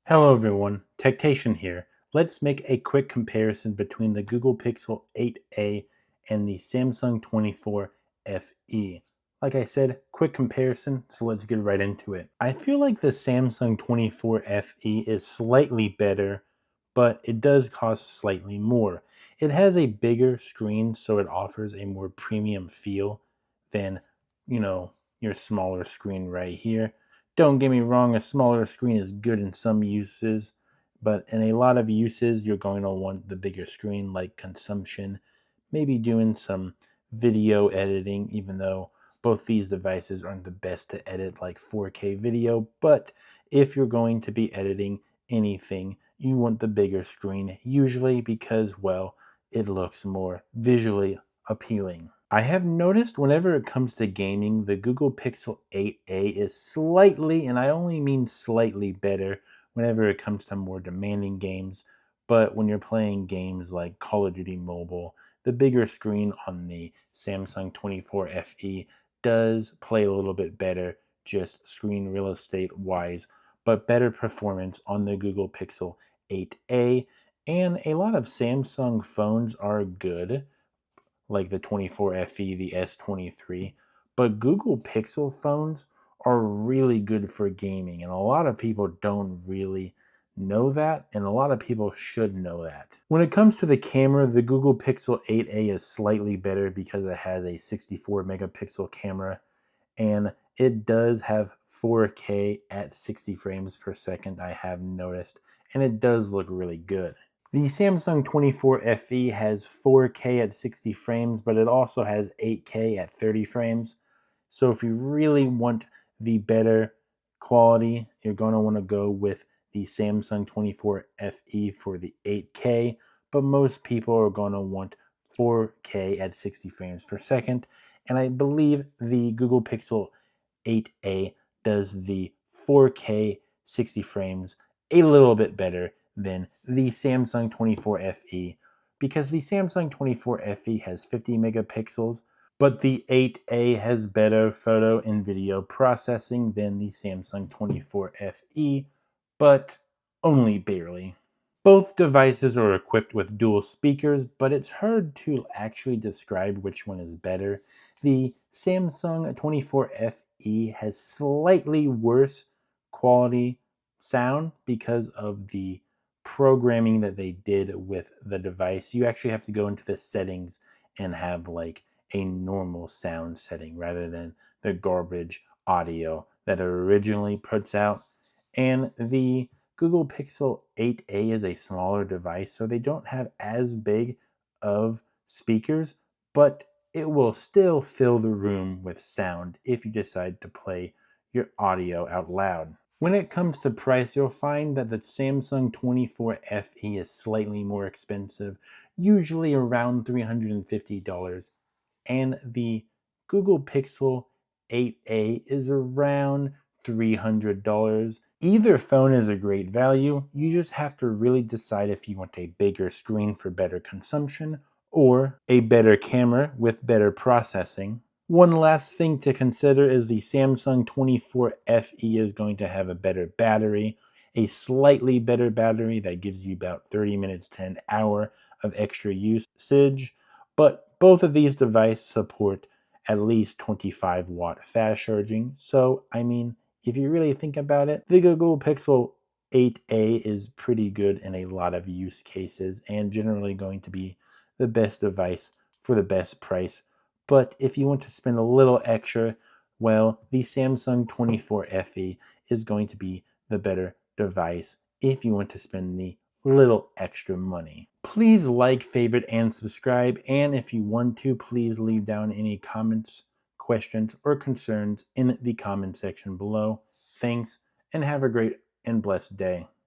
Hello everyone, Tectation here. Let's make a quick comparison between the Google Pixel 8a and the Samsung 24 FE. Like I said, quick comparison, so let's get right into it. I feel like the Samsung 24 FE is slightly better, but it does cost slightly more. It has a bigger screen, so it offers a more premium feel than, you know, your smaller screen right here. Don't get me wrong, a smaller screen is good in some uses, but in a lot of uses, you're going to want the bigger screen, like consumption, maybe doing some video editing, even though both these devices aren't the best to edit like 4K video. But if you're going to be editing anything, you want the bigger screen, usually because, well, it looks more visually appealing. I have noticed whenever it comes to gaming, the Google Pixel 8a is slightly, and I only mean slightly better whenever it comes to more demanding games. But when you're playing games like Call of Duty Mobile, the bigger screen on the Samsung 24 FE does play a little bit better, just screen real estate wise, but better performance on the Google Pixel 8a. And a lot of Samsung phones are good like the 24 FE, the S23, but Google Pixel phones are really good for gaming, and a lot of people don't really know that, and a lot of people should know that. When it comes to the camera, the Google Pixel 8a is slightly better because it has a 64 megapixel camera, and it does have 4K at 60 frames per second, I have noticed, and it does look really good. The Samsung 24 FE has 4K at 60 frames, but it also has 8K at 30 frames. So if you really want the better quality, you're going to want to go with the Samsung 24 FE for the 8K, but most people are going to want 4K at 60 frames per second. And I believe the Google Pixel 8a does the 4K 60 frames a little bit better than the Samsung 24 FE because the Samsung 24 FE has 50 megapixels, but the 8a has better photo and video processing than the Samsung 24 FE, but only barely. Both devices are equipped with dual speakers, but it's hard to actually describe which one is better. The Samsung 24 FE has slightly worse quality sound because of the programming that they did with the device. You actually have to go into the settings and have like a normal sound setting rather than the garbage audio that it originally puts out. And the Google Pixel 8a is a smaller device, so they don't have as big of speakers, but it will still fill the room with sound if you decide to play your audio out loud. When it comes to price, you'll find that the Samsung 24 FE is slightly more expensive, usually around $350, and the Google Pixel 8a is around $300. Either phone is a great value. You just have to really decide if you want a bigger screen for better consumption or a better camera with better processing. One last thing to consider is the Samsung 24 FE is going to have a better battery, a slightly better battery that gives you about 30 minutes to an hour of extra usage, but both of these devices support at least 25-watt fast charging. So, I mean, if you really think about it, the Google Pixel 8a is pretty good in a lot of use cases and generally going to be the best device for the best price. But if you want to spend a little extra, well, the Samsung 24 FE is going to be the better device if you want to spend the little extra money. Please like, favorite, and subscribe. And if you want to, please leave down any comments, questions, or concerns in the comment section below. Thanks, and have a great and blessed day.